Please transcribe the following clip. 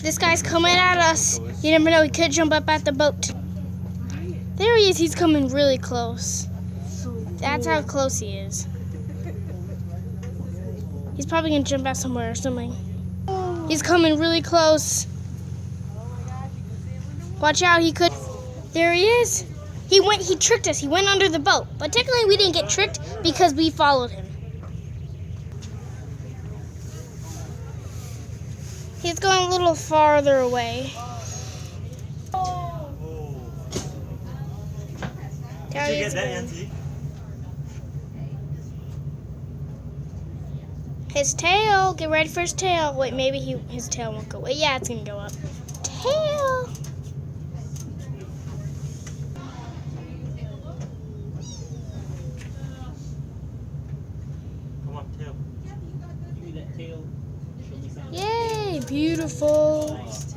This guy's coming at us. You never know, he could jump up at the boat. There he is. He's coming really close. That's how close he is. He's probably going to jump out somewhere or something. He's coming really close. Watch out, he could. There he is. He tricked us. He went under the boat. But technically we didn't get tricked because we followed him. He's going a little farther away. Did you get that, Auntie? His tail. Get ready for his tail. Wait, maybe his tail won't go. Wait, yeah, it's gonna go up. Tail. Come on, tail. Give me that tail. Show me something. Yay! Beautiful. Nice.